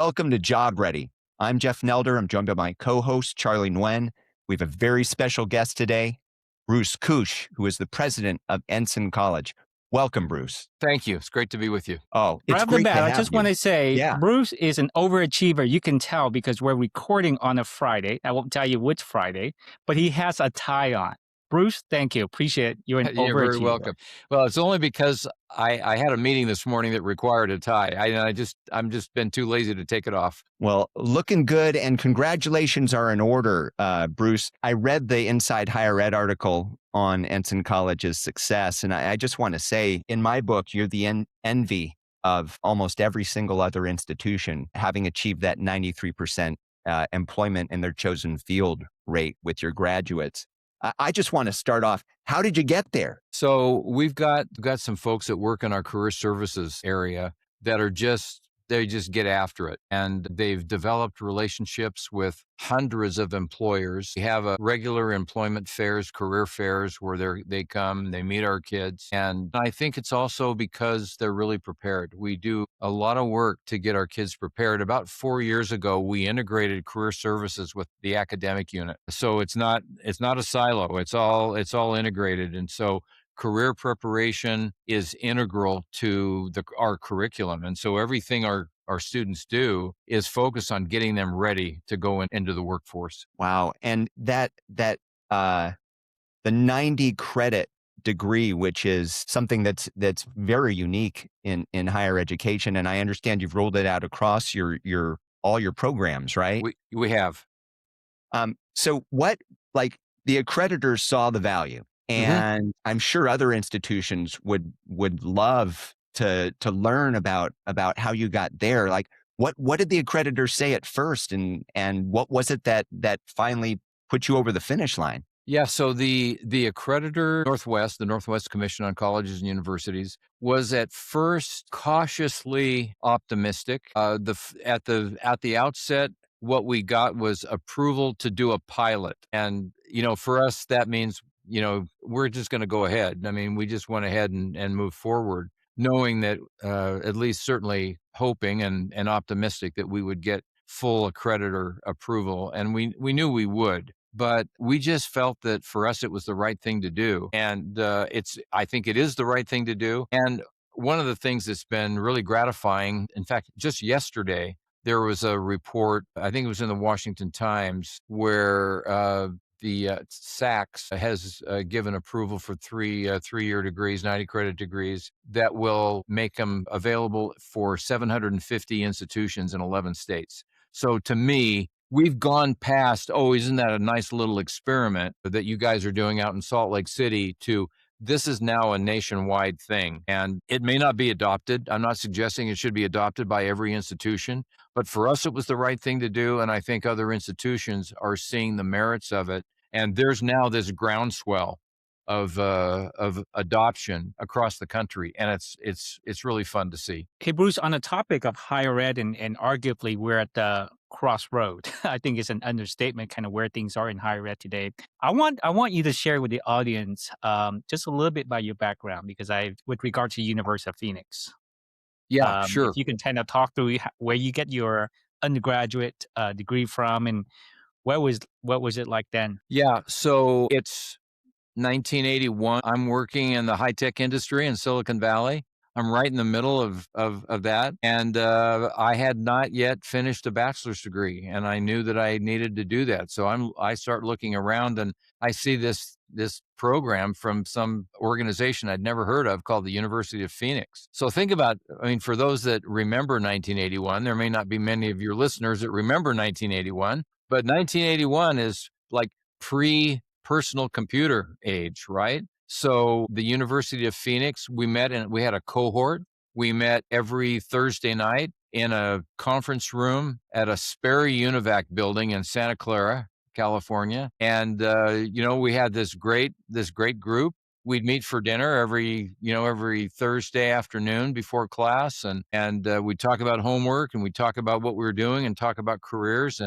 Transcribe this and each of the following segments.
Welcome to Job Ready. I'm Jeff Nelder. I'm joined by my co-host, Charlie Nguyen. We have a very special guest today, Bruce Kusch, who is the president of Ensign College. Welcome, Bruce. Thank you. It's great to be with you. Oh, Right it's off the great to bat, I have just you. want to say Yeah. Bruce is an overachiever. You can tell because we're recording on a Friday. I won't tell you which Friday, but he has a tie on. Bruce, thank you. Appreciate it. You're an You're very overachiever. welcome. Well, it's only because I had a meeting this morning that required a tie. I'm just been too lazy to take it off. Well, looking good, and congratulations are in order, Bruce. I read the Inside Higher Ed article on Ensign College's success, and I just want to say, in my book, you're the envy of almost every single other institution, having achieved that 93% employment in their chosen field rate with your graduates. I just want to start off. How did you get there? So we've got some folks that work in our career services area that are they just get after it. And they've developed relationships with hundreds of employers. We have a regular employment fairs, career fairs, where they come, they meet our kids. And I think it's also because they're really prepared. We do a lot of work to get our kids prepared. About 4 years ago, we integrated career services with the academic unit. So it's not a silo. It's all integrated. And so career preparation is integral to our curriculum. And so everything our students do is focus on getting them ready to go into the workforce. Wow. And the 90 credit degree, which is something that's very unique in higher education. And I understand you've rolled it out across all your programs, right? We have. So the accreditors saw the value. And I'm sure other institutions would love to learn about how you got there. Like, what did the accreditors say at first, and what was it that finally put you over the finish line? Yeah, so the accreditor the Northwest Commission on Colleges and Universities, was at first cautiously optimistic. At the outset, what we got was approval to do a pilot, and for us that means we're just going to go ahead. I mean, we just went ahead and moved forward, knowing that at least certainly hoping and optimistic that we would get full accreditor approval, and we knew we would. But we just felt that for us, it was the right thing to do. And I think it is the right thing to do. And one of the things that's been really gratifying, in fact, just yesterday, there was a report, I think it was in the Washington Times, where the SACS has given approval for three-year degrees, 90 credit degrees, that will make them available for 750 institutions in 11 states. So to me, we've gone past, isn't that a nice little experiment that you guys are doing out in Salt Lake City, to this is now a nationwide thing. And it may not be adopted. I'm not suggesting it should be adopted by every institution, but for us, it was the right thing to do. And I think other institutions are seeing the merits of it. And there's now this groundswell of adoption across the country, and it's really fun to see. Hey, Bruce, on the topic of higher ed, and arguably we're at the crossroad. I think it's an understatement, kind of where things are in higher ed today. I want you to share with the audience just a little bit about your background, because with regard to University of Phoenix. Yeah, sure. If you can kind of talk through where you get your undergraduate degree from, and what was it like then? Yeah, so it's 1981. I'm working in the high-tech industry in Silicon Valley. I'm right in the middle of that. And I had not yet finished a bachelor's degree, and I knew that I needed to do that. So I start looking around, and I see this program from some organization I'd never heard of called the University of Phoenix. So think about, for those that remember 1981, there may not be many of your listeners that remember 1981, but 1981 is like pre-personal computer age, right? So the University of Phoenix, we met and we had a cohort. We met every Thursday night in a conference room at a Sperry Univac building in Santa Clara, California. And, we had this great group. We'd meet for dinner every Thursday afternoon before class, and we'd talk about homework, and we'd talk about what we were doing, and talk about careers.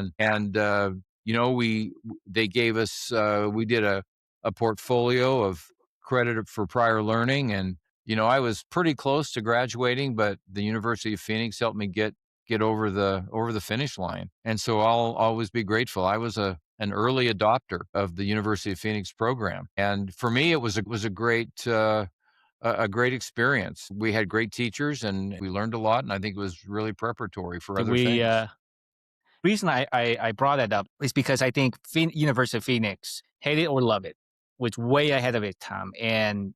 They gave us, we did a portfolio of credit for prior learning. And, I was pretty close to graduating, but the University of Phoenix helped me get get over the finish line. And so I'll always be grateful. I was an early adopter of the University of Phoenix program, and for me, it was a great a great experience. We had great teachers, and we learned a lot, and I think it was really preparatory for So other we things. reason I brought that up is because I think University of Phoenix, hate it or love it, was way ahead of its time, and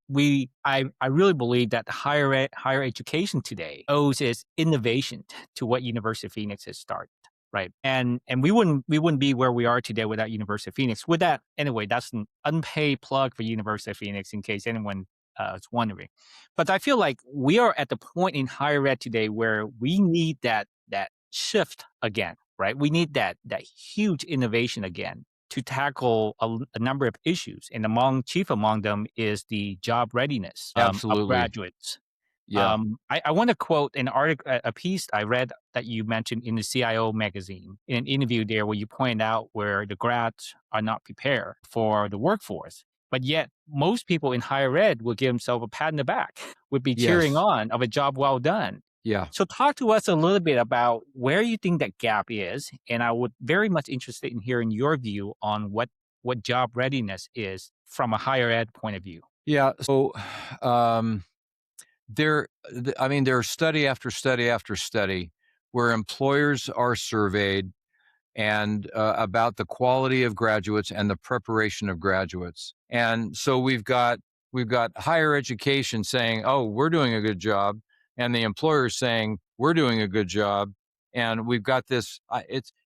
I really believe that higher education today owes its innovation to what University of Phoenix has started. Right, and we wouldn't be where we are today without University of Phoenix. With that, anyway, that's an unpaid plug for University of Phoenix in case anyone is wondering. But I feel like we are at the point in higher ed today where we need that shift again, right? We need that huge innovation again to tackle a number of issues, and chief among them is the job readiness of Absolutely. graduates. Yeah. I want to quote an article, a piece I read that you mentioned in the CIO magazine, in an interview there where you pointed out where the grads are not prepared for the workforce. But yet, most people in higher ed will give themselves a pat in the back, would be cheering Yes. on of a job well done. Yeah. So talk to us a little bit about where you think that gap is, and I would very much interested in hearing your view on what job readiness is from a higher ed point of view. Yeah. So, um, I mean, there's study after study after study where employers are surveyed and about the quality of graduates and the preparation of graduates. And so we've got higher education saying, "Oh, we're doing a good job," and the employer saying, "We're doing a good job." And we've got this.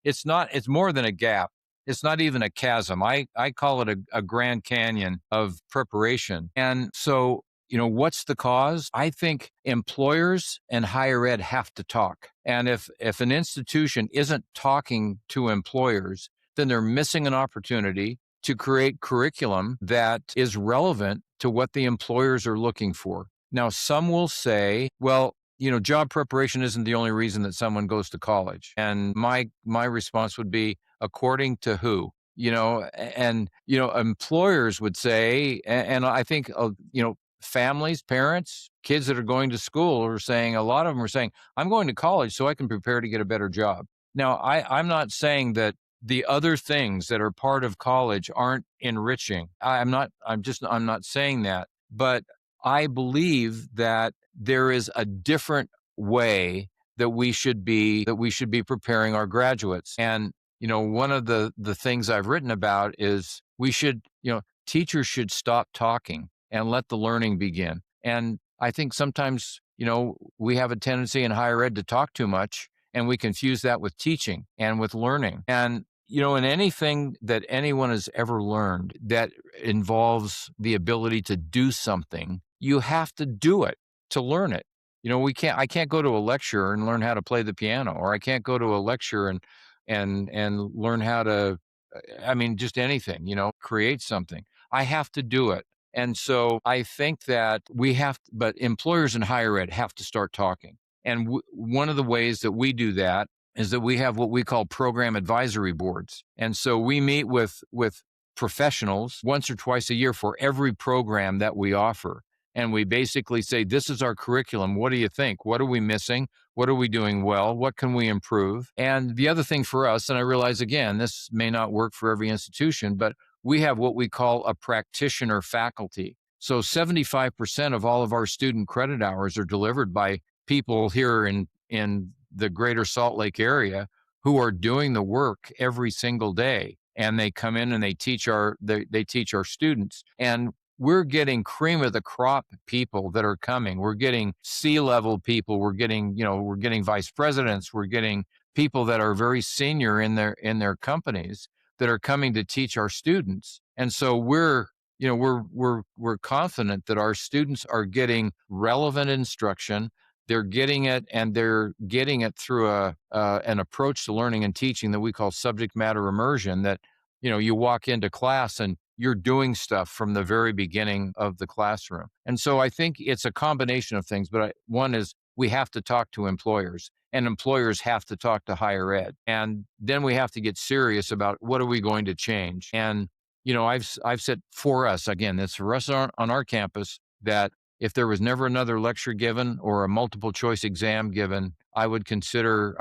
It's not. It's more than a gap. It's not even a chasm. I call it a Grand Canyon of preparation. And so, what's the cause? I think employers and higher ed have to talk. And if an institution isn't talking to employers, then they're missing an opportunity to create curriculum that is relevant to what the employers are looking for. Now, some will say, well, job preparation isn't the only reason that someone goes to college. And my response would be, according to who? Employers would say, and I think, families, parents, kids that are going to school are saying, a lot of them are saying, I'm going to college so I can prepare to get a better job. Now, I'm not saying that the other things that are part of college aren't enriching. I'm not saying that, but I believe that there is a different way that we should be preparing our graduates. And, one of the things I've written about is teachers should stop talking and let the learning begin. And I think sometimes, we have a tendency in higher ed to talk too much, and we confuse that with teaching and with learning. And, in anything that anyone has ever learned that involves the ability to do something, you have to do it to learn it. I can't go to a lecture and learn how to play the piano, or I can't go to a lecture and learn how to, I mean, just anything, create something. I have to do it. And so I think that but employers in higher ed have to start talking. And one of the ways that we do that is that we have what we call program advisory boards. And so we meet with professionals once or twice a year for every program that we offer. And we basically say, this is our curriculum. What do you think? What are we missing? What are we doing well? What can we improve? And the other thing for us, and I realize, again, this may not work for every institution, but we have what we call a practitioner faculty. So 75% of all of our student credit hours are delivered by people here in the greater Salt Lake area who are doing the work every single day. And they come in and they teach they teach our students. And we're getting cream of the crop people that are coming. We're getting C-level people. We're getting vice presidents. We're getting people that are very senior in their companies that are coming to teach our students. And so we're confident that our students are getting relevant instruction. They're getting it, and they're getting it through an approach to learning and teaching that we call subject matter immersion. That you walk into class and you're doing stuff from the very beginning of the classroom. And so I think it's a combination of things, but one is we have to talk to employers, and employers have to talk to higher ed. And then we have to get serious about what are we going to change. And, I've said for us, again, it's for us on our campus that, if there was never another lecture given or a multiple choice exam given, I would consider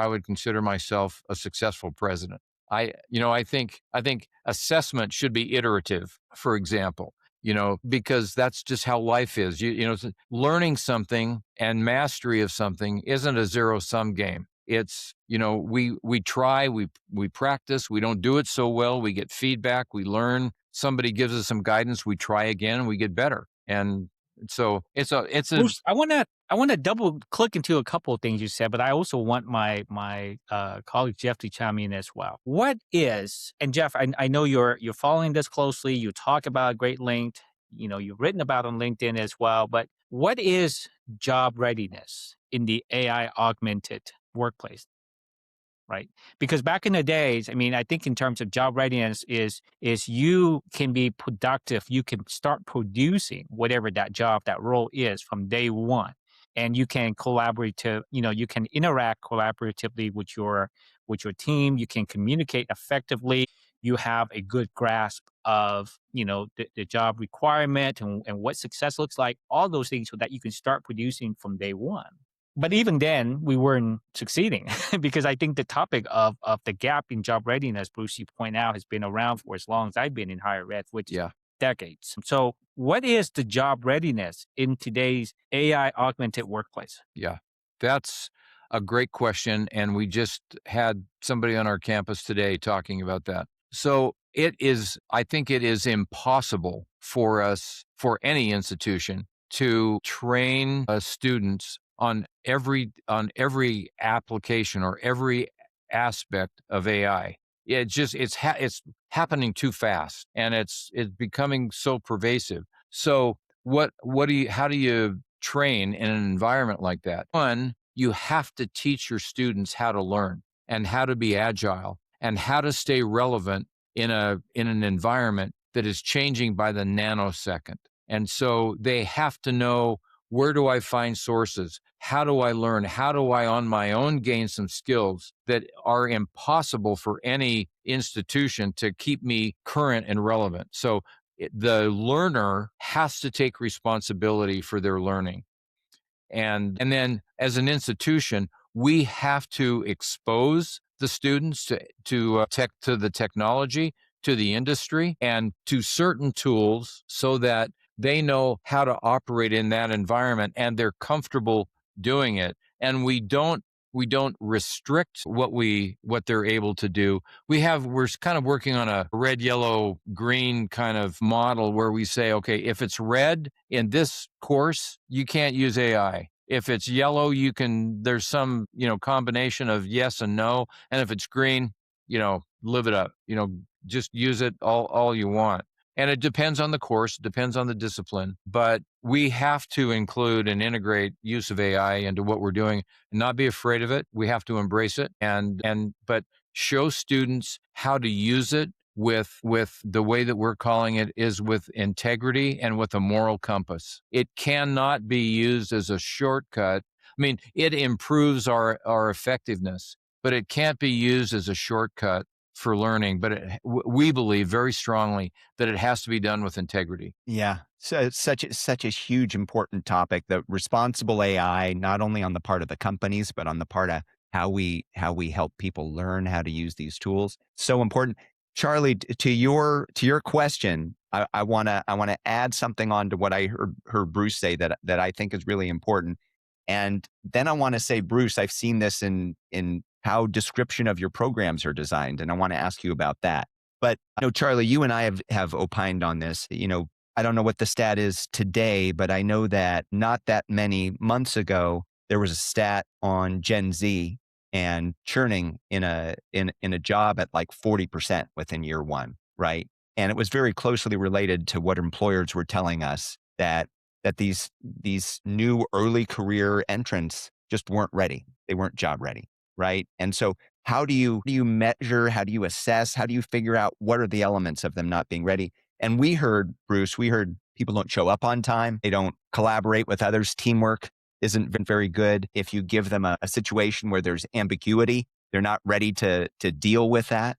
myself a successful president. I think assessment should be iterative, for example, because that's just how life is. Learning something and mastery of something isn't a zero-sum game. It's, we try, we practice, we don't do it so well, we get feedback, we learn, somebody gives us some guidance, we try again, and we get better. And so it's a Bruce, I wanna double click into a couple of things you said, but I also want my colleague Jeff to chime in as well. What is, and Jeff, I know you're following this closely. You talk about great length. You've written about on LinkedIn as well. But what is job readiness in the AI augmented workplace? Right? Because back in the days, I mean, I think in terms of job readiness is you can be productive, you can start producing whatever that job, that role is from day one, and you can collaborate to, you can interact collaboratively with your team, you can communicate effectively, you have a good grasp of the job requirement and what success looks like, all those things, so that you can start producing from day one. But even then, we weren't succeeding because I think the topic of the gap in job readiness, Bruce, you point out, has been around for as long as I've been in higher ed, which is yeah. decades. So, what is the job readiness in today's AI augmented workplace? Yeah, that's a great question. And we just had somebody on our campus today talking about that. So I think it is impossible for any institution to train students on every application or every aspect of AI. It's happening too fast, and it's becoming so pervasive. So how do you train in an environment like that? One, you have to teach your students how to learn and how to be agile and how to stay relevant in an environment that is changing by the nanosecond. And so they have to know, where do I find sources? How do I learn? How do I on my own gain some skills that are impossible for any institution to keep me current and relevant? So the learner has to take responsibility for their learning. And then as an institution, we have to expose the students to the technology, to the industry, and to certain tools, so that they know how to operate in that environment and they're comfortable doing it. And we don't restrict what they're able to do. We're kind of working on a red, yellow, green kind of model where we say, okay, if it's red in this course, you can't use AI. If it's yellow, there's some, combination of yes and no. And if it's green, live it up, just use it all you want. And it depends on the course, depends on the discipline, but we have to include and integrate use of AI into what we're doing and not be afraid of it. We have to embrace it but show students how to use it with the way that we're calling it is with integrity and with a moral compass. It cannot be used as a shortcut. I mean, it improves our effectiveness, but it can't be used as a shortcut for learning. But we believe very strongly that it has to be done with integrity. Yeah. So it's such a huge, important topic, the responsible AI, not only on the part of the companies, but on the part of how we help people learn how to use these tools. So important. Charlie, to your question, I wanna add something on to what I heard Bruce say that I think is really important. And then I want to say, Bruce, I've seen this in how description of your programs are designed, and I want to ask you about that. But Charlie, you and I have opined on this. I don't know what the stat is today, but I know that not that many months ago, there was a stat on Gen Z and churning in a job at like 40% within year one, right? And it was very closely related to what employers were telling us, that these new early career entrants just weren't ready. They weren't job ready, right? And so how do you measure, how do you assess, how do you figure out what are the elements of them not being ready? And we heard, Bruce, people don't show up on time. They don't collaborate with others. Teamwork isn't very good. If you give them a situation where there's ambiguity, they're not ready to deal with that,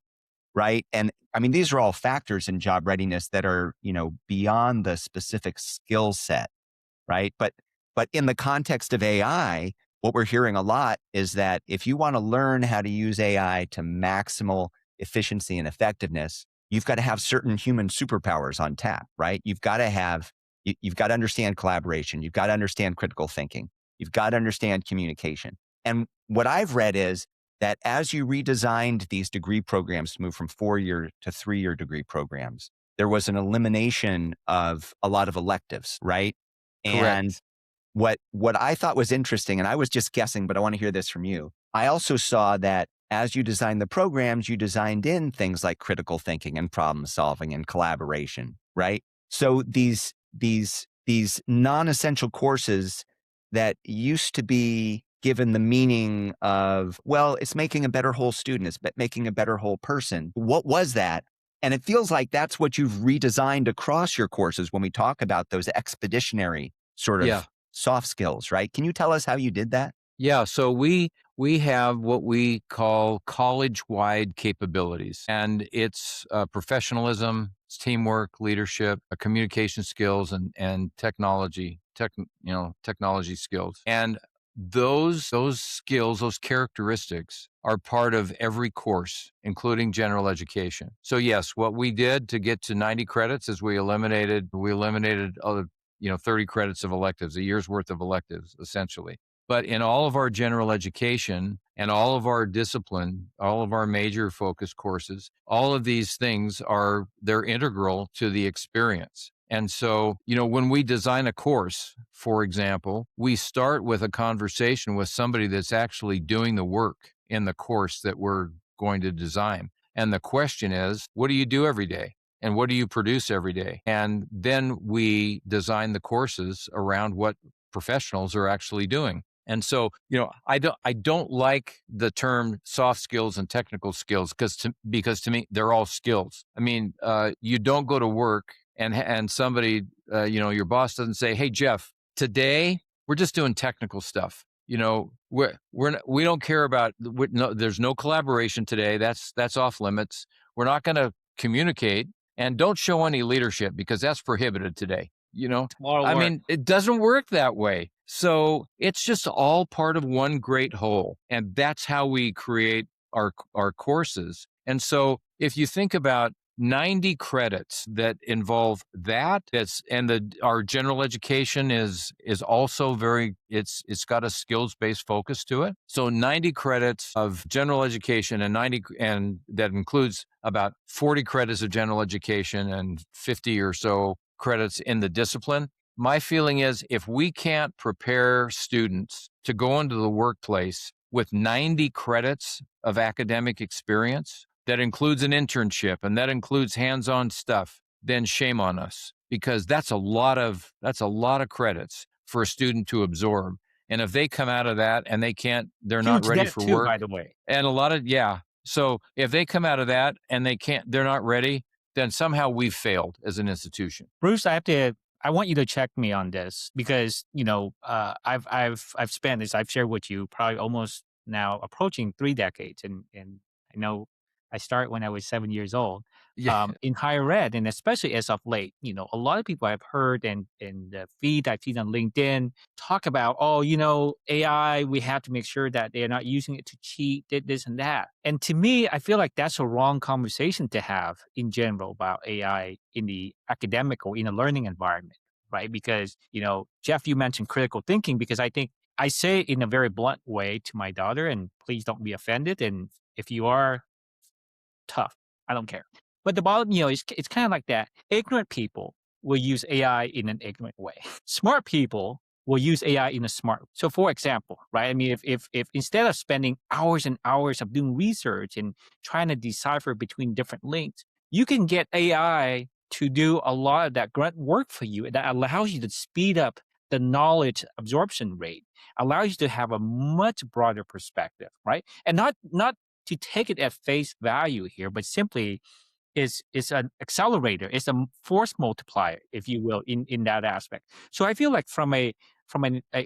right? And I mean, these are all factors in job readiness that are, beyond the specific skill set, right? But in the context of AI, what we're hearing a lot is that if you want to learn how to use AI to maximal efficiency and effectiveness, you've got to have certain human superpowers on tap, right? You've got to understand collaboration. You've got to understand critical thinking. You've got to understand communication. And what I've read is that as you redesigned these degree programs to move from 4-year to 3-year degree programs, there was an elimination of a lot of electives, right? And Correct. what I thought was interesting, and I was just guessing, but I want to hear this from you. I also saw that as you designed the programs, you designed in things like critical thinking and problem solving and collaboration, right? So these non-essential courses that used to be given the meaning of, well, it's making a better whole student, it's making a better whole person. What was that? And it feels like that's what you've redesigned across your courses when we talk about those expeditionary sort Yeah. of soft skills, right? Can you tell us how you did that? Yeah, so we have what we call college-wide capabilities, and it's professionalism, it's teamwork, leadership, communication skills, and technology skills. And those skills, those characteristics, are part of every course, including general education. So yes, what we did to get to 90 credits is we eliminated 30 credits of electives, a year's worth of electives, essentially. But in all of our general education and all of our discipline, all of our major focus courses, all of these things they're integral to the experience. And so, when we design a course, for example, we start with a conversation with somebody that's actually doing the work in the course that we're going to design. And the question is, what do you do every day? And what do you produce every day? And then we design the courses around what professionals are actually doing. And so, I don't like the term soft skills and technical skills because to me they're all skills. I mean, you don't go to work and somebody, your boss doesn't say, "Hey, Jeff, today we're just doing technical stuff." We don't care about. No, there's no collaboration today. That's off limits. We're not going to communicate, and don't show any leadership because that's prohibited today. Tomorrow I work. mean, it doesn't work that way. So it's just all part of one great whole. And that's how we create our courses. And so if you think about 90 credits that involve our general education is also it's got a skills-based focus to it. So 90 credits of general education and that includes about 40 credits of general education and 50 or so credits in the discipline. My feeling is if we can't prepare students to go into the workplace with 90 credits of academic experience, that includes an internship and that includes hands-on stuff, then shame on us because that's a lot of credits for a student to absorb. And if they come out of that and they're not Huge ready debt for too, work, by the way. and so if they come out of that and they're not ready, then somehow we've failed as an institution. Bruce, I want you to check me on this because, I've spent this, I've shared with you probably almost now approaching 3 decades. And I know I started when I was 7 years old, Yeah. in higher ed. And especially as of late, a lot of people I've heard and the feed I've seen on LinkedIn talk about, oh, AI, we have to make sure that they're not using it to cheat, this and that. And to me, I feel like that's a wrong conversation to have in general about AI in the academic or in a learning environment, right? Because, Jeff, you mentioned critical thinking because I think I say it in a very blunt way to my daughter, and please don't be offended. And if you are, tough, I don't care. But the bottom, it's kind of like that. Ignorant people will use AI in an ignorant way. Smart people will use AI in a smart. So, for example, right? I mean, if instead of spending hours and hours of doing research and trying to decipher between different links, you can get AI to do a lot of that grunt work for you. That allows you to speed up the knowledge absorption rate, allows you to have a much broader perspective, right? And not to take it at face value here, but simply is an accelerator, it's a force multiplier, if you will, in that aspect. So I feel like from a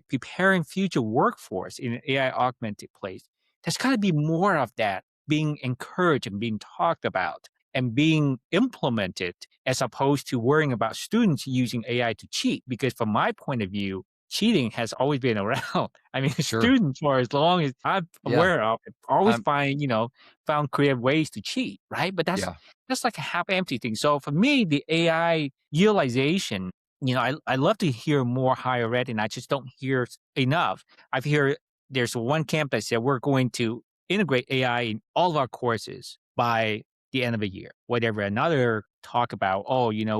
preparing future workforce in an AI augmented place, there's got to be more of that being encouraged and being talked about. and being implemented as opposed to worrying about students using AI to cheat. Because from my point of view, cheating has always been around. I mean, Sure. students, for as long as I'm Yeah. aware of, always I'm found creative ways to cheat, right? But yeah. that's like a half empty thing. So for me, the AI utilization, I love to hear more higher ed, and I just don't hear enough. I've heard there's one camp that said we're going to integrate AI in all of our courses by the end of the year. Whatever another talk about,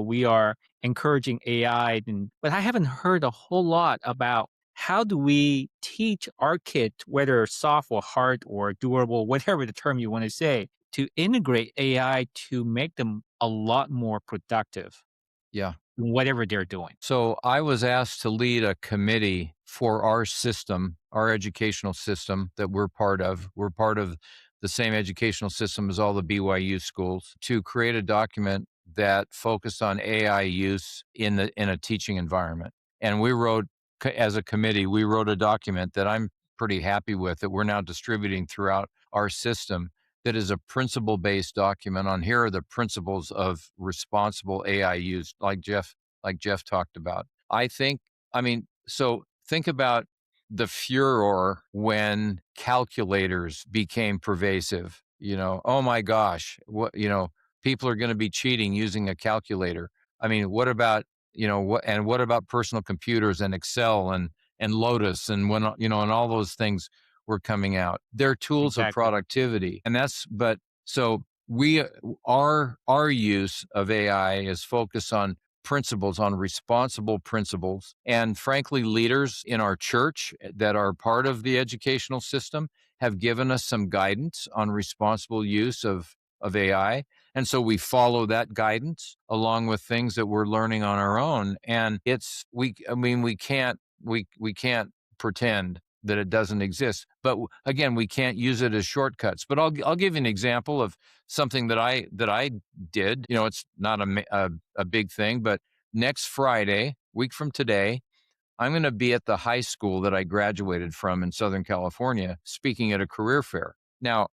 we are encouraging AI, but I haven't heard a whole lot about how do we teach our kids, whether soft or hard or durable, whatever the term you want to say, to integrate AI to make them a lot more productive Yeah. in whatever they're doing. So I was asked to lead a committee for our system, our educational system that we're part of. We're part of the same educational system as all the BYU schools, to create a document that focused on AI use in a teaching environment. And we wrote, as a committee, we wrote a document that I'm pretty happy with, that we're now distributing throughout our system, that is a principle-based document on here are the principles of responsible AI use, like Jeff talked about. So think about the furor when calculators became pervasive. Oh my gosh, people are going to be cheating using a calculator. I mean, what about, what about personal computers and Excel and Lotus and and all those things were coming out. They're tools of Exactly. productivity. So our use of AI is focused on principles, on responsible principles. And frankly, leaders in our church that are part of the educational system have given us some guidance on responsible use of AI. And so we follow that guidance along with things that we're learning on our own. And we can't pretend that it doesn't exist. But again, we can't use it as shortcuts. But I'll give you an example of something that I did. It's not a big thing, but next Friday, week from today, I'm going to be at the high school that I graduated from in Southern California, speaking at a career fair. Now,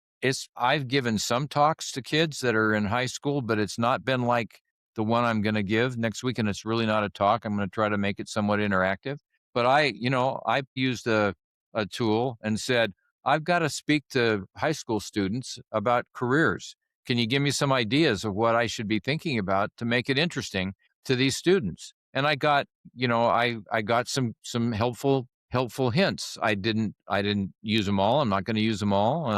I've given some talks to kids that are in high school, but it's not been like the one I'm going to give next week, and it's really not a talk. I'm going to try to make it somewhat interactive. But I used a tool and said, I've got to speak to high school students about careers. Can you give me some ideas of what I should be thinking about to make it interesting to these students? And I got, I got some helpful hints. I didn't use them all. I'm not going to use them all.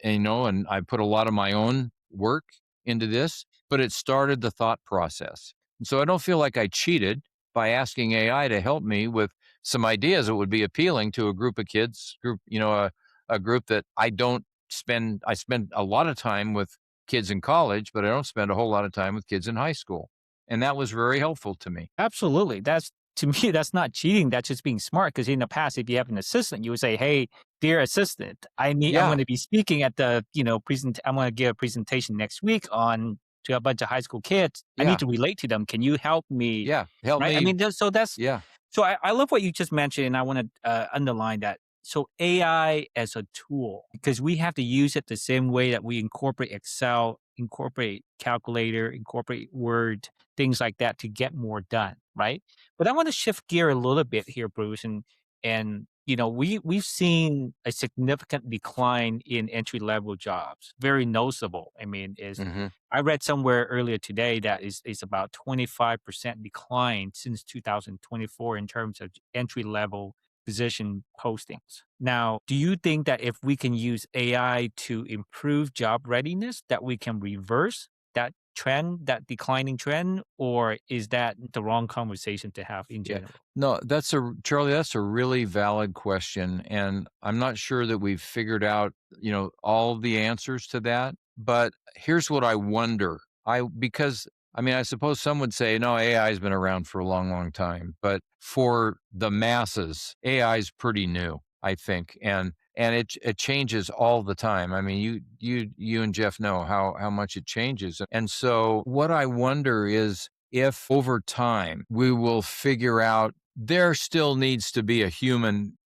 And I put a lot of my own work into this, but it started the thought process. And so I don't feel like I cheated by asking AI to help me with some ideas that would be appealing to a group of kids, a group that I spend a lot of time with kids in college, but I don't spend a whole lot of time with kids in high school. And that was very helpful to me. Absolutely. To me, that's not cheating. That's just being smart. Because in the past, if you have an assistant, you would say, "Hey, dear assistant, I'm Yeah. going to be speaking at the, I'm going to give a presentation next week to a bunch of high school kids. I Yeah. need to relate to them. Can you help me?" Yeah. Help Right. I me. mean, Yeah. so I love what you just mentioned, and I want to underline that. So AI as a tool, because we have to use it the same way that we incorporate Excel, incorporate calculator, incorporate Word, things like that to get more done, right? But I want to shift gear a little bit here, Bruce, and we've seen a significant decline in entry level jobs, very noticeable. I mean, Hmm. I read somewhere earlier today that is about 25% decline since 2024 in terms of entry level position postings. Now, do you think that if we can use AI to improve job readiness, that we can reverse that trend, that declining trend, or is that the wrong conversation to have in Yeah. general? No, Charlie, that's a really valid question. And I'm not sure that we've figured out, all the answers to that. But here's what I wonder. Because I suppose some would say, no, AI has been around for a long, long time. But for the masses, AI is pretty new, I think. And it changes all the time. I mean, you and Jeff know how much it changes. And so what I wonder is, if over time we will figure out there still needs to be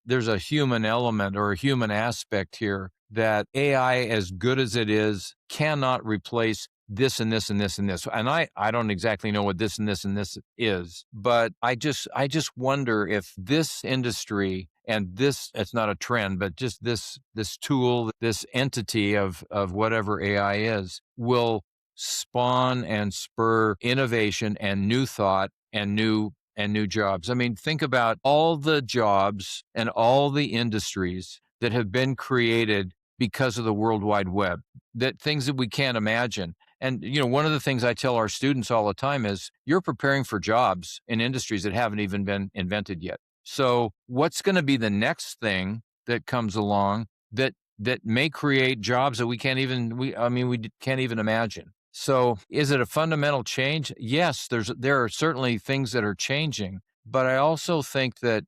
there's a human element or a human aspect here, that AI, as good as it is, cannot replace this and this and this and this. And I don't exactly know what this and this and this is, but I just wonder if this industry and this, it's not a trend, but just this tool, this entity of whatever AI is, will spawn and spur innovation and new thought and new jobs. I mean, think about all the jobs and all the industries that have been created because of the World Wide Web, that things that we can't imagine. And one of the things I tell our students all the time is you're preparing for jobs in industries that haven't even been invented yet. So what's going to be the next thing that comes along that may create jobs that we can't even we can't even imagine? So is it a fundamental change? Yes, there are certainly things that are changing, but I also think that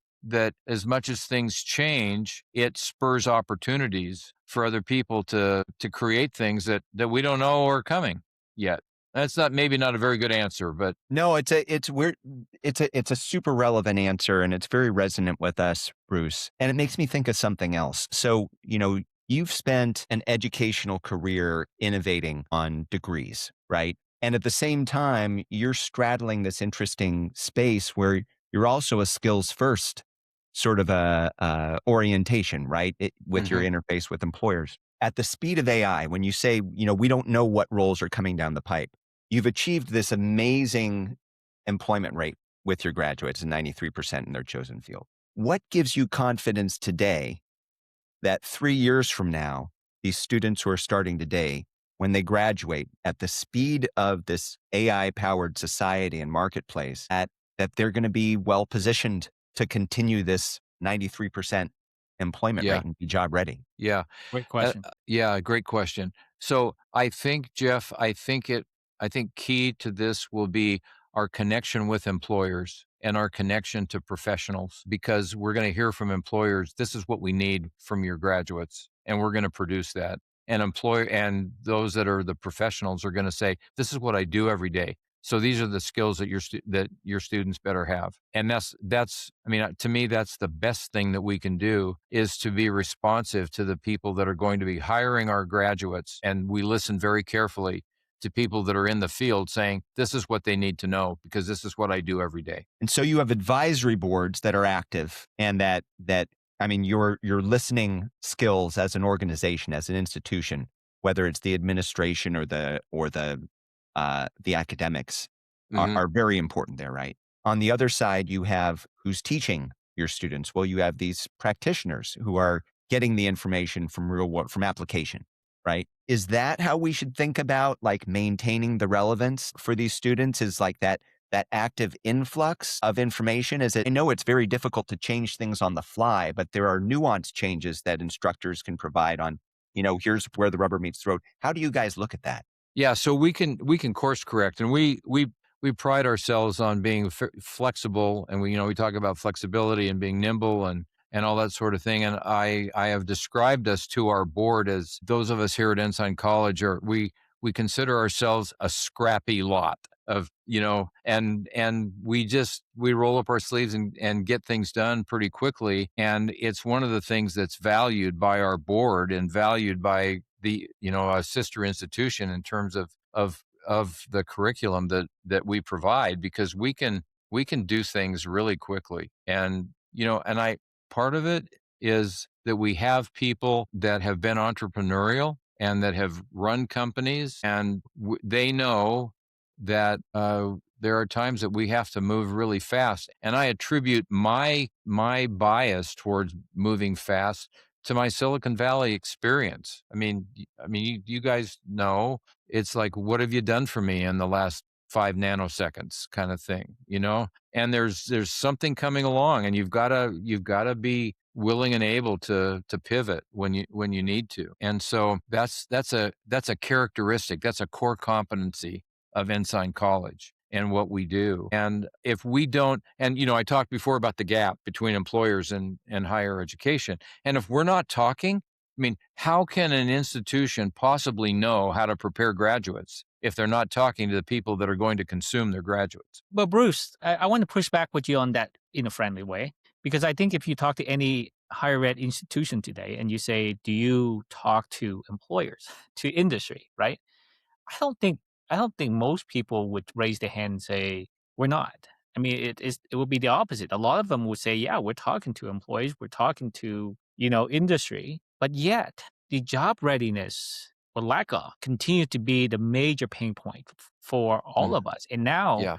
as much as things change, it spurs opportunities for other people to create things that we don't know are coming yet. That's maybe not a very good answer, but No, it's a super relevant answer, and it's very resonant with us, Bruce. And it makes me think of something else. So, you've spent an educational career innovating on degrees, right? And at the same time, you're straddling this interesting space where you're also a skills first sort of a orientation, right? With your mhm, interface with employers. At the speed of AI, when you say, we don't know what roles are coming down the pipe, you've achieved this amazing employment rate with your graduates, 93% in their chosen field. What gives you confidence today that 3 years from now, these students who are starting today, when they graduate at the speed of this AI powered society and marketplace, that they're going to be well positioned to continue this 93% employment yeah, rate and be job ready? yeah. Great question. Yeah, great question. So I think, Jeff, I think key to this will be our connection with employers and our connection to professionals, because we're going to hear from employers, this is what we need from your graduates, and we're going to produce that. And those that are the professionals are going to say, this is what I do every day. So these are the skills that that your students better have. And that's I mean, to me, that's the best thing that we can do, is to be responsive to the people that are going to be hiring our graduates. And we listen very carefully to people that are in the field saying, this is what they need to know because this is what I do every day. And so you have advisory boards that are active, and that I mean your listening skills as an organization, as an institution, whether it's the administration or the academics, Hmm. are very important there, right? On the other side, you have who's teaching your students. Well, you have these practitioners who are getting the information from real world, from application, right? Is that how we should think about like maintaining the relevance for these students? Is like that active influx of information? Is it, I know it's very difficult to change things on the fly, but there are nuanced changes that instructors can provide on, here's where the rubber meets the road. How do you guys look at that? Yeah, so we can course correct, and we pride ourselves on being flexible, and we talk about flexibility and being nimble and all that sort of thing. And I have described us to our board as, those of us here at Ensign College are we consider ourselves a scrappy lot of and we roll up our sleeves and get things done pretty quickly. And it's one of the things that's valued by our board and valued by the a sister institution in terms of the curriculum that we provide, because we can do things really quickly. And and I part of it is that we have people that have been entrepreneurial and that have run companies, and they know that there are times that we have to move really fast. And I attribute my bias towards moving fast to my Silicon Valley experience. You guys know, it's like, what have you done for me in the last 5 nanoseconds kind of thing, And there's something coming along, and you've got to be willing and able to pivot when you need to. And so that's a characteristic, that's a core competency of Ensign College and what we do. And if we don't, and I talked before about the gap between employers and higher education. And if we're not talking, how can an institution possibly know how to prepare graduates if they're not talking to the people that are going to consume their graduates? But Bruce, I want to push back with you on that in a friendly way, because I think if you talk to any higher ed institution today and you say, do you talk to employers, to industry, right? I don't think I don't think most people would raise their hand and say, we're not. I mean, it would be the opposite. A lot of them would say, yeah, we're talking to employees, we're talking to, industry, but yet the job readiness or lack of continue to be the major pain point for all Mm, of us. And now yeah.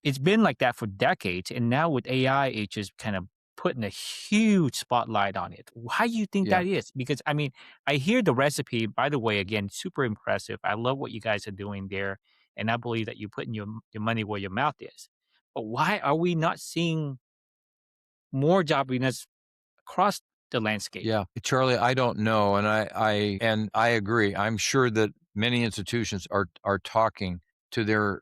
it's been like that for decades. And now with AI, it's just kind of putting a huge spotlight on it. Why do you think Yeah. that is? Because I mean, I hear the recipe, by the way, again, super impressive. I love what you guys are doing there. And I believe that you're putting your money where your mouth is. But why are we not seeing more job readiness across the landscape? Yeah, Charlie, I don't know, and I agree. I'm sure that many institutions are talking to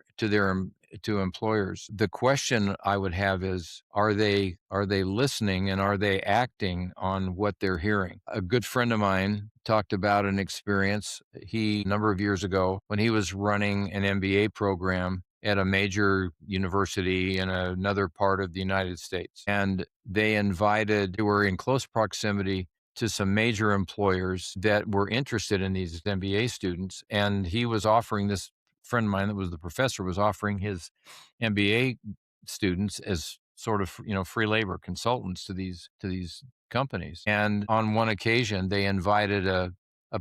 employers. The question I would have is, are they listening and are they acting on what they're hearing? A good friend of mine talked about an experience a number of years ago when he was running an MBA program at a major university in another part of the United States. And they were in close proximity to some major employers that were interested in these MBA students. And he was offering this friend of mine that was the professor was offering his MBA students as sort of, free labor consultants to these companies. And on one occasion, they invited a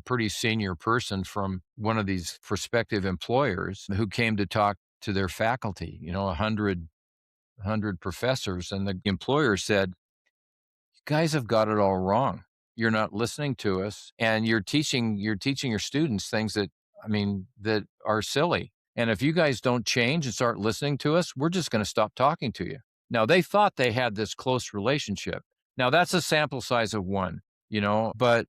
pretty senior person from one of these prospective employers who came to talk to their faculty, 100 professors. And the employer said, "You guys have got it all wrong. You're not listening to us, and you're teaching your students things that are silly. And if you guys don't change and start listening to us, we're just going to stop talking to you." Now, they thought they had this close relationship. Now, that's a sample size of one, but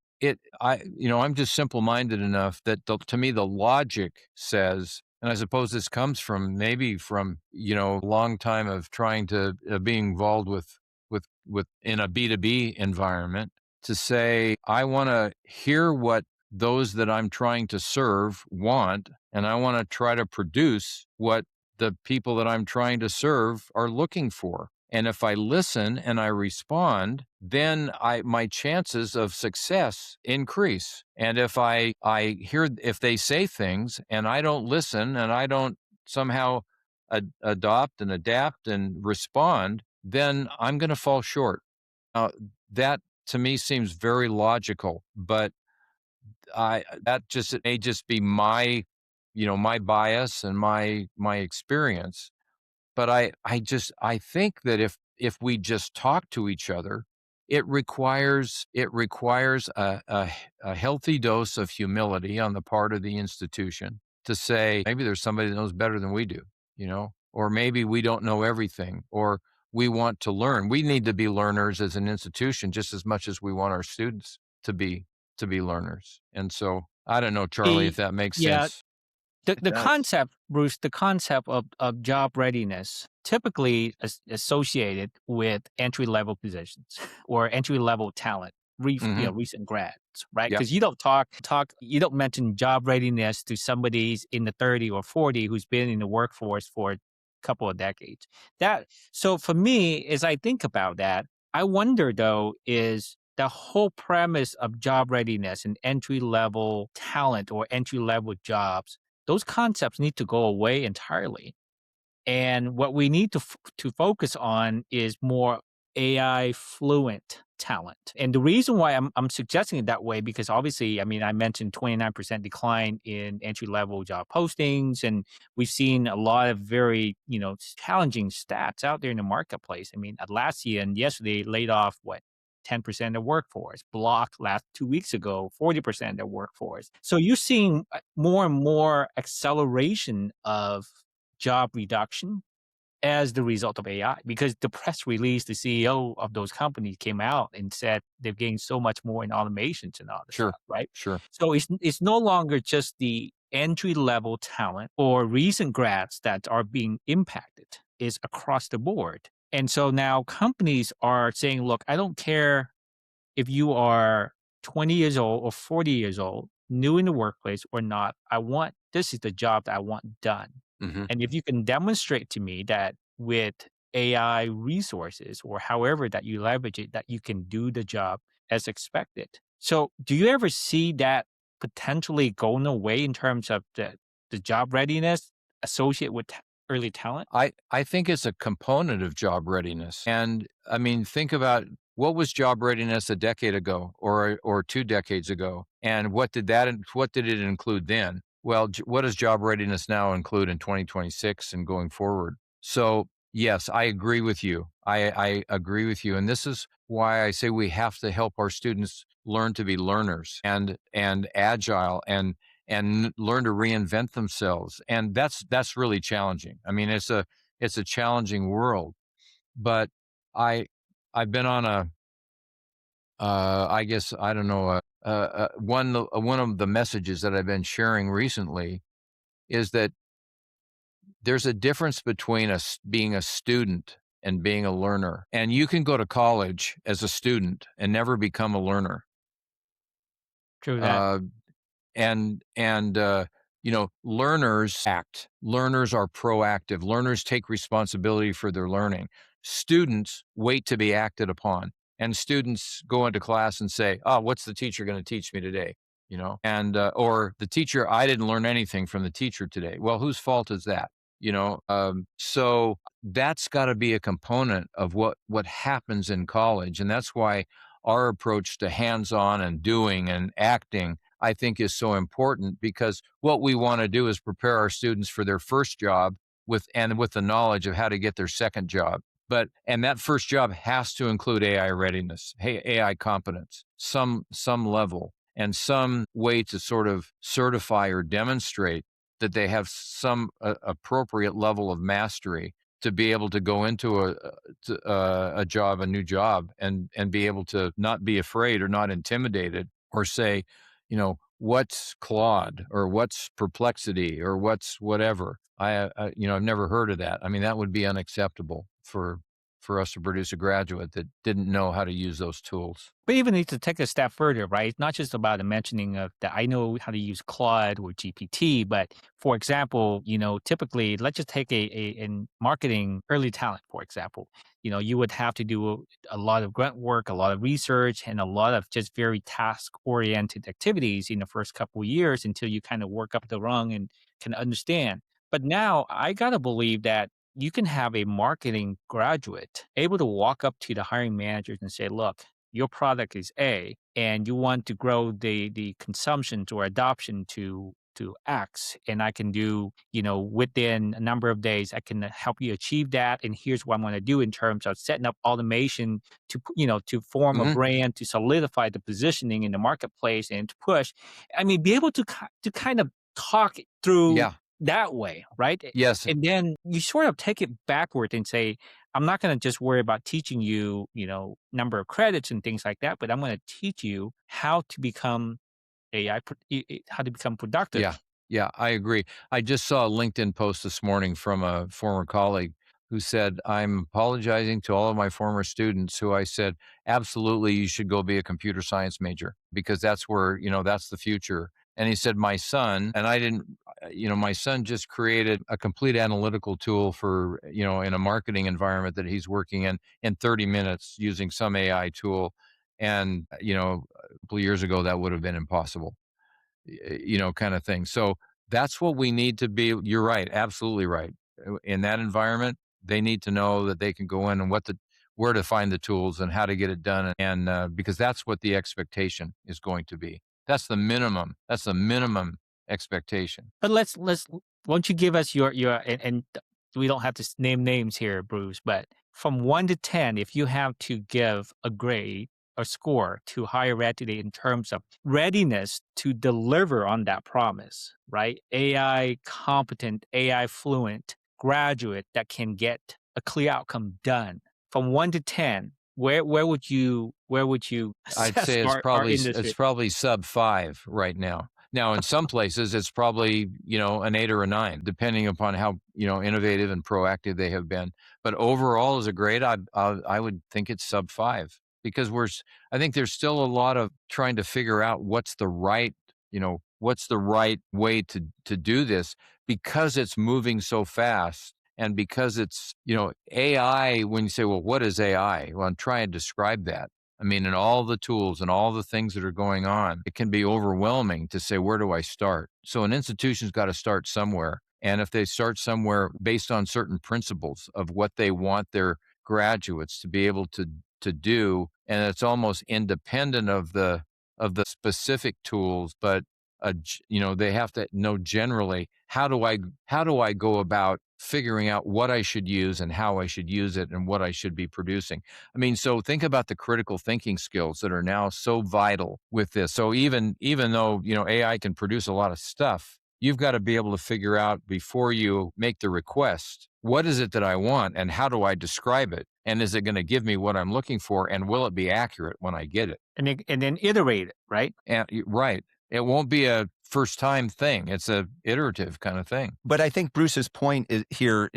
I'm just simple-minded enough that to me, the logic says, and I suppose this comes from a long time of trying to being involved with in a B2B environment, to say, I want to hear what those that I'm trying to serve want, and I want to try to produce what the people that I'm trying to serve are looking for. And if I listen and I respond, then my chances of success increase. And if they say things and I don't listen and I don't somehow adopt and adapt and respond, then I'm going to fall short. That to me seems very logical, but it may just be my bias and my experience. But I think that if we just talk to each other, it requires a healthy dose of humility on the part of the institution to say, maybe there's somebody that knows better than we do, or maybe we don't know everything, or we want to learn. We need to be learners as an institution just as much as we want our students to be learners. And so I don't know, Charlie, if The that makes yeah, sense. It the does. concept, Bruce, the concept of job readiness typically associated with entry level positions or entry level talent, Hmm. recent grads, right? Yeah, Because you don't you don't mention job readiness to somebody in the 30 or 40 who's been in the workforce for a couple of decades. So for me, as I think about that, I wonder though, is the whole premise of job readiness and entry level talent or entry level jobs, those concepts need to go away entirely. And what we need to focus on is more AI fluent talent. And the reason why I'm suggesting it that way, because obviously, I mean, I mentioned 29% decline in entry level job postings, and we've seen a lot of very challenging stats out there in the marketplace. I mean, Atlassian yesterday laid off what, 10% of workforce. Block last 2 weeks ago, 40% of workforce. So you're seeing more and more acceleration of job reduction as the result of AI, because the press release, the CEO of those companies came out and said they've gained so much more in automations and all this sure, stuff, right? sure. So it's no longer just the entry level talent or recent grads that are being impacted, is across the board. And so now companies are saying, look, I don't care if you are 20 years old or 40 years old, new in the workplace or not, this is the job that I want done. Hmm. And if you can demonstrate to me that with AI resources or however that you leverage it, that you can do the job as expected. So do you ever see that potentially going away in terms of the job readiness associate with early talent? I think it's a component of job readiness. And I mean, think about what was job readiness a decade ago or 2 decades ago, and what did it include then? Well, what does job readiness now include in 2026 and going forward? So yes, I agree with you. I agree with you, and this is why I say we have to help our students learn to be learners and agile and learn to reinvent themselves. And that's really challenging. I mean, it's a challenging world. But I I've been on a I guess I don't know one of the messages that I've been sharing recently is that there's a difference between being a student and being a learner. And you can go to college as a student and never become a learner. True that. Uh, and learners act, learners are proactive, learners take responsibility for their learning. Students wait to be acted upon, and students go into class and say, oh, what's the teacher going to teach me today? And or the teacher, I didn't learn anything from the teacher today. Well, whose fault is that? So that's got to be a component of what happens in college, and that's why our approach to hands-on and doing and acting, I think, is so important, because what we want to do is prepare our students for their first job with the knowledge of how to get their second job. And that first job has to include AI readiness, hey, AI competence, some level, and some way to sort of certify or demonstrate that they have some appropriate level of mastery to be able to go into a job, a new job, and be able to not be afraid or not intimidated or say, what's Claude or what's Perplexity or what's whatever. I've never heard of that. I mean, that would be unacceptable for us to produce a graduate that didn't know how to use those tools. But even need to take a step further, right? It's not just about the mentioning of that I know how to use Claude or GPT, but for example, typically, let's just take in marketing early talent, for example. You would have to do a lot of grunt work, a lot of research, and a lot of just very task-oriented activities in the first couple of years until you kind of work up the rung and can understand. But now I gotta believe that you can have a marketing graduate able to walk up to the hiring managers and say, look, your product is A, and you want to grow the consumptions or adoption to X, and I can do, within a number of days, I can help you achieve that. And here's what I'm going to do in terms of setting up automation to form a Hmm. brand, to solidify the positioning in the marketplace and to push. I mean, be able to kind of talk it through Yeah. that way, right? Yes. And then you sort of take it backward and say, I'm not going to just worry about teaching you, number of credits and things like that, but I'm going to teach you how to become how to become Yeah. productive. Yeah, I agree. I just saw a LinkedIn post this morning from a former colleague who said, I'm apologizing to all of my former students who I said, absolutely, you should go be a computer science major because that's where, that's the future. And he said, my son, and I didn't, my son just created a complete analytical tool for, in a marketing environment that he's working in 30 minutes using some AI tool. And, a couple of years ago, that would have been impossible, kind of thing. So that's what we need to be. You're right, absolutely right. In that environment, they need to know that they can go in and where to find the tools and how to get it done, and because that's what the expectation is going to be. That's the minimum. That's the minimum expectation. But let's won't you give us your we don't have to name names here, Bruce, but from 1 to 10, if you have to give a grade or score to higher ed today in terms of readiness to deliver on that promise, right? AI competent, AI fluent graduate that can get a clear outcome done. From 1 to 10, where would you I'd assess say our it's industry? probably sub 5 right now. Now, in some places, it's probably, an 8 or a 9, depending upon how, innovative and proactive they have been. But overall, as a grade, I would think it's sub 5 because I think there's still a lot of trying to figure out what's the right way to do this because it's moving so fast. And because it's, AI, when you say, well, what is AI? Well, I'm trying to describe that. I mean, and all the tools and all the things that are going on, it can be overwhelming to say, where do I start? So an institution's got to start somewhere. And if they start somewhere based on certain principles of what they want their graduates to be able to do, and it's almost independent of the specific tools, but they have to know generally how do I go about figuring out what I should use and how I should use it and what I should be producing. I mean, so think about the critical thinking skills that are now so vital with this. So even though, AI can produce a lot of stuff, you've got to be able to figure out before you make the request, what is it that I want and how do I describe it? And is it going to give me what I'm looking for? And will it be accurate when I get it? And then iterate it, right? And right. It won't be a first time thing. It's a iterative kind of thing. But I think Bruce's point is here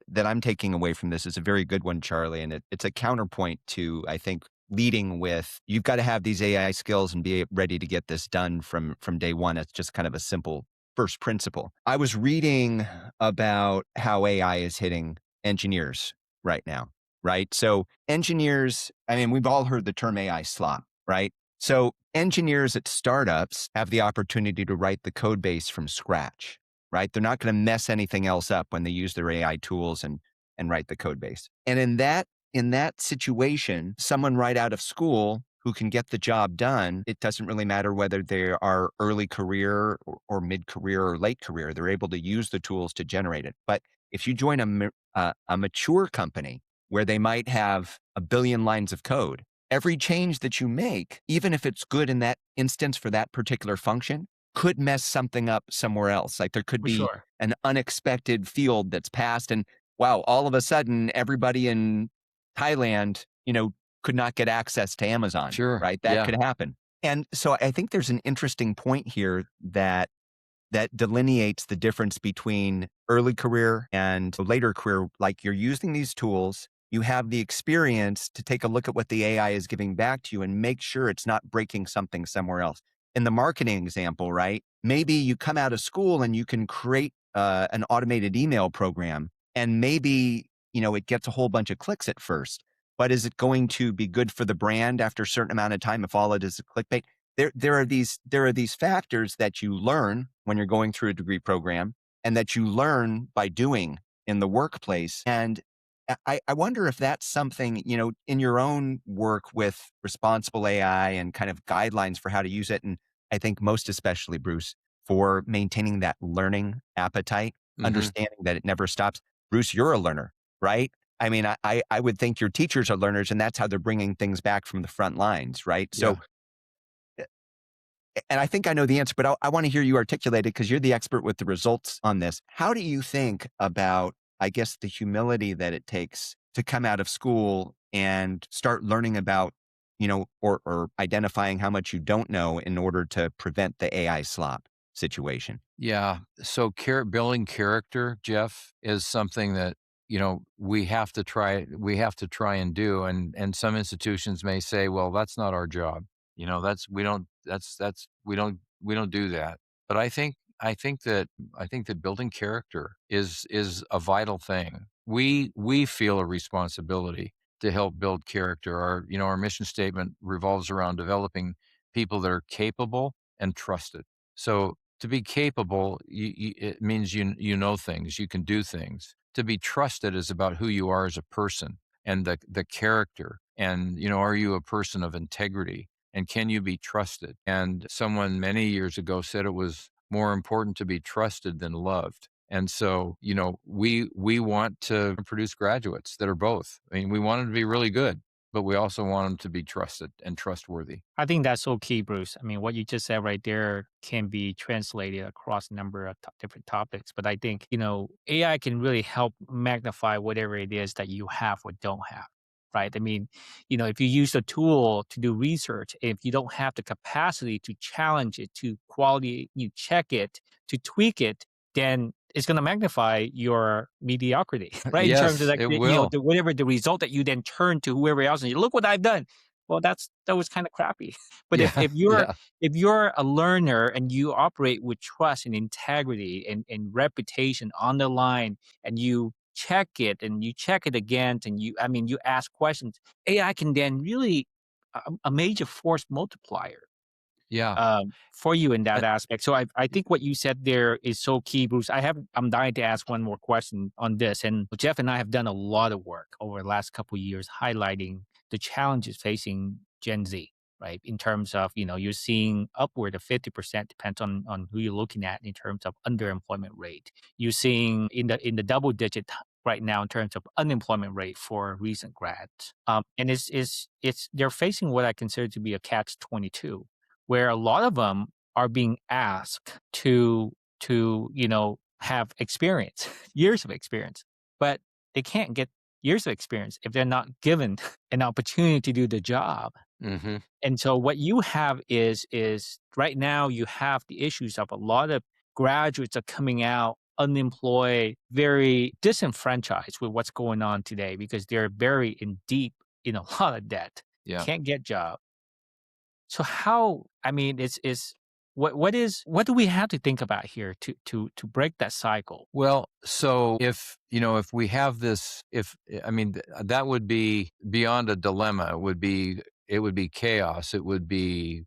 that I'm taking away from this is a very good one, Charlie. And it's a counterpoint to, I think, leading with you've got to have these AI skills and be ready to get this done from day one. It's just kind of a simple first principle. I was reading about how AI is hitting engineers right now, right? So engineers, I mean, we've all heard the term AI slop, right? So engineers at startups have the opportunity to write the code base from scratch, right? They're not going to mess anything else up when they use their AI tools and write the code base. And in that situation, someone right out of school who can get the job done, it doesn't really matter whether they are early career or mid-career or late career. They're able to use the tools to generate it. But if you join a mature company where they might have a billion lines of code, every change that you make, even if it's good in that instance for that particular function, could mess something up somewhere else. Like there could For be sure. an unexpected field that's passed and wow, all of a sudden everybody in Thailand, could not get access to Amazon, Sure. right? That Yeah. could happen. And so I think there's an interesting point here that delineates the difference between early career and later career. Like you're using these tools, you have the experience to take a look at what the AI is giving back to you and make sure it's not breaking something somewhere else. In the marketing example, right? Maybe you come out of school and you can create an automated email program and maybe, it gets a whole bunch of clicks at first, but is it going to be good for the brand after a certain amount of time if all it is clickbait? There are these factors that you learn when you're going through a degree program and that you learn by doing in the workplace. And I wonder if that's something, in your own work with responsible AI and kind of guidelines for how to use it. And I think most especially, Bruce, for maintaining that learning appetite, Hmm. understanding that it never stops. Bruce, you're a learner, right? I mean, I would think your teachers are learners and that's how they're bringing things back from the front lines, right? So Yeah. and I think I know the answer, but I want to hear you articulate it because you're the expert with the results on this. How do you think about, I guess, the humility that it takes to come out of school and start learning about, or identifying how much you don't know in order to prevent the AI slop situation? Yeah. So building character, Jeff, is something that, we have to try and do. And some institutions may say, well, that's not our job. We don't do that. But I think that building character is a vital thing. We feel a responsibility to help build character. Our mission statement revolves around developing people that are capable and trusted. So to be capable, it means you know things, you can do things. To be trusted is about who you are as a person and the character. And are you a person of integrity? And can you be trusted? And someone many years ago said it was more important to be trusted than loved. And so, we want to produce graduates that are both. I mean, we want them to be really good, but we also want them to be trusted and trustworthy. I think that's so key, Bruce. I mean, what you just said right there can be translated across a number of different topics. But I think, AI can really help magnify whatever it is that you have or don't have, right? I mean, if you use a tool to do research, if you don't have the capacity to challenge it, to quality, you check it, to tweak it, then it's going to magnify your mediocrity, right? In terms of Yes, like, it will. whatever the result that you then turn to whoever else and you look what I've done. Well, that was kind of crappy. But if Yeah, if you're yeah. if you're a learner and you operate with trust and integrity and reputation on the line and you check it and you check it again and you ask questions, AI can then really a major force multiplier Yeah. for you in Uh, that aspect. So I think what you said there is so key, Bruce. I'm dying to ask one more question on this. And Jeff and I have done a lot of work over the last couple of years highlighting the challenges facing Gen Z, right? In terms of, you're seeing upward of 50%, depends on who you're looking at in terms of underemployment rate. You're seeing in the double digit right now in terms of unemployment rate for recent grads. And it's they're facing what I consider to be a catch 22, where a lot of them are being asked to have experience, years of experience, but they can't get years of experience if they're not given an opportunity to do the job. mhm. And so what you have is right now you have the issues of a lot of graduates are coming out unemployed, very disenfranchised with what's going on today because they're very in deep in a lot of debt, Yeah. can't get jobs. So how, I mean, what do we have to think about here to break that cycle? Well, so if we have this, if I mean, that would be beyond a dilemma. It would be chaos. It would be,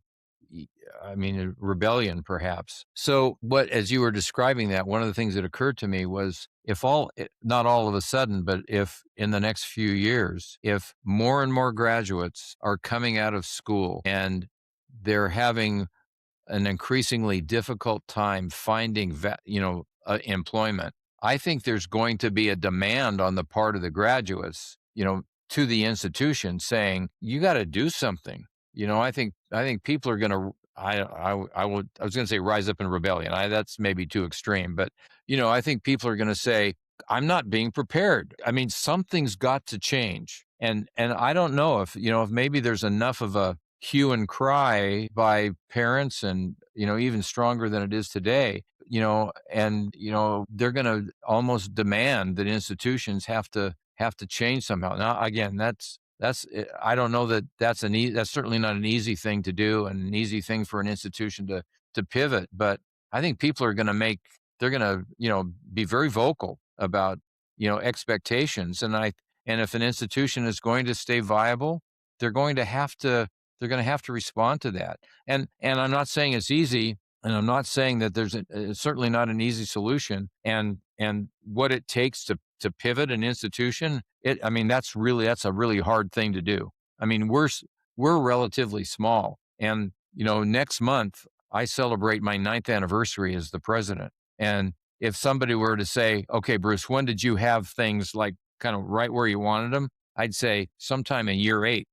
y- I mean, a rebellion perhaps. So as you were describing that, one of the things that occurred to me was not all of a sudden, but if in the next few years, if more and more graduates are coming out of school and they're having an increasingly difficult time finding employment. I think there's going to be a demand on the part of the graduates, to the institution saying, you got to do something. I think people are going to, I was going to say rise up in rebellion. That's maybe too extreme, but I think people are going to say, I'm not being prepared. I mean, something's got to change. And I don't know if maybe there's enough of a hue and cry by parents, and even stronger than it is today, and they're going to almost demand that institutions have to change somehow. Now again, I don't know that that's certainly not an easy thing to do and an easy thing for an institution to pivot, but I think people are going to they're going to be very vocal about expectations. And if an institution is going to stay viable, they're going to have to they're going to have to respond to that. And I'm not saying it's easy, and I'm not saying that it's certainly not an easy solution. And what it takes to pivot an institution, I mean, that's a really hard thing to do. I mean, we're relatively small, and next month I celebrate my 9th anniversary as the president. And if somebody were to say, "Okay, Bruce, when did you have things like kind of right where you wanted them?" I'd say sometime in year 8.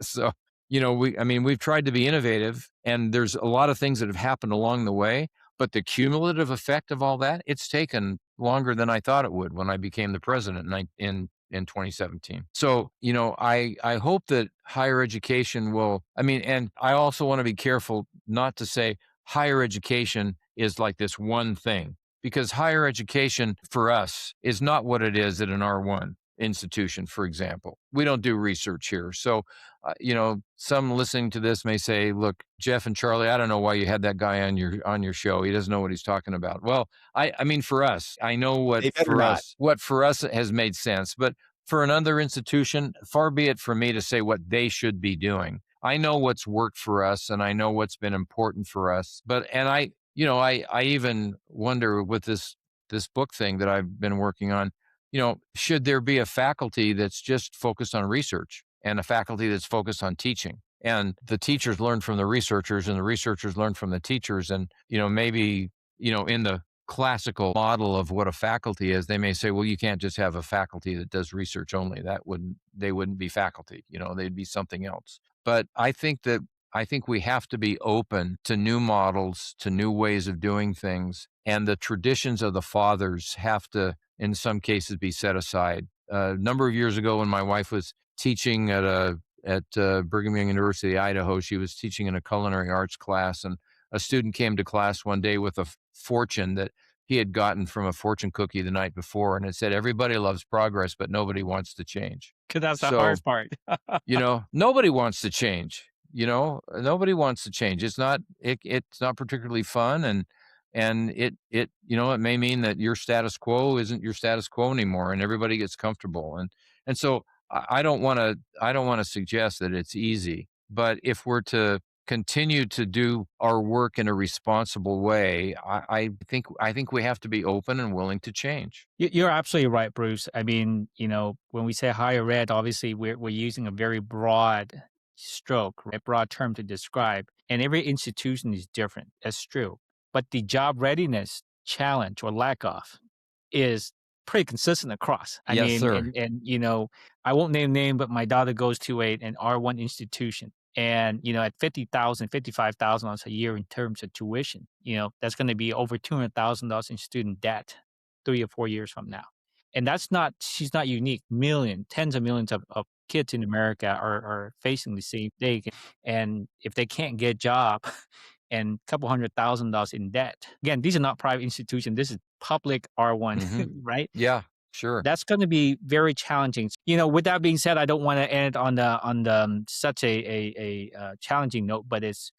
So we've tried to be innovative, and there's a lot of things that have happened along the way, but the cumulative effect of all that, it's taken longer than I thought it would when I became the president in 2017. So, I hope that higher education and I also want to be careful not to say higher education is like this one thing, because higher education for us is not what it is at an R1 institution, for example. We don't do research here. So some listening to this may say, "Look, Jeff and Charlie, I don't know why you had that guy on your show. He doesn't know what he's talking about." Well, I mean, for us, I know They better not. what for us has made sense, but for another institution, far be it for me to say what they should be doing. I know what's worked for us, and I know what's been important for us. I even wonder with this book thing that I've been working on, should there be a faculty that's just focused on research and a faculty that's focused on teaching? And the teachers learn from the researchers, and the researchers learn from the teachers. And, maybe, in the classical model of what a faculty is, they may say, well, you can't just have a faculty that does research only. They wouldn't be faculty, they'd be something else. But I think we have to be open to new models, to new ways of doing things. And the traditions of the fathers have to, in some cases, be set aside. A number of years ago, when my wife was teaching at Brigham Young University, Idaho, she was teaching in a culinary arts class, and a student came to class one day with a fortune that he had gotten from a fortune cookie the night before, and it said, "Everybody loves progress, but nobody wants to change." Because that's the So hardest part. nobody wants to change. Nobody wants to change. It's not particularly fun, and it may mean that your status quo isn't your status quo anymore, and everybody gets comfortable. And so I don't want to suggest that it's easy, But if we're to continue to do our work in a responsible way, I think we have to be open and willing to change. You're absolutely right, Bruce. I mean, when we say higher ed, obviously we're using a very broad stroke, right? Broad term to describe, and every institution is different. That's true. But the job readiness challenge or lack of is pretty consistent across. I Yes, mean, sir. and I won't name name, but my daughter goes to an R1 institution. And, at 50,000, $55,000 a year in terms of tuition, that's going to be over $200,000 in student debt 3 or 4 years from now. And she's not unique. Tens of millions of kids in America are facing the same thing. And if they can't get a job and a couple $100,000 in debt, again, these are not private institutions. This is public R1, Hmm. right? Yeah, sure. That's gonna be very challenging. With that being said, I don't wanna end on such a challenging note, but it's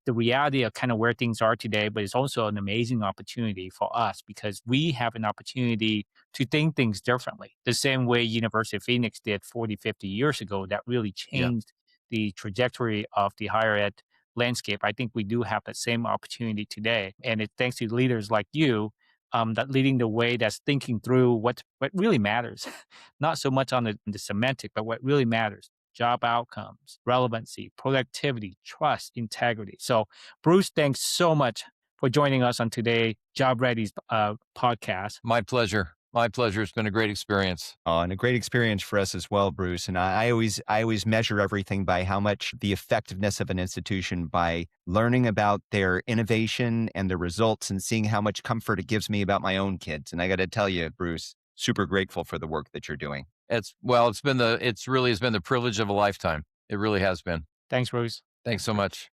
the reality of kind of where things are today, but it's also an amazing opportunity for us because we have an opportunity to think things differently. The same way University of Phoenix did 40, 50 years ago that really Yeah. changed the trajectory of the higher ed landscape. I think we do have that same opportunity today, and it's thanks to leaders like you that leading the way, that's thinking through what really matters, not so much on the semantic, but what really matters: job outcomes, relevancy, productivity, trust, integrity. So, Bruce, thanks so much for joining us on today Job Ready's podcast. My pleasure. My pleasure. It's been a great experience. And a great experience for us as well, Bruce. And I always measure everything by how much the effectiveness of an institution by learning about their innovation and the results and seeing how much comfort it gives me about my own kids. And I got to tell you, Bruce, super grateful for the work that you're doing. It's really has been the privilege of a lifetime. It really has been. Thanks, Bruce. Thanks so much.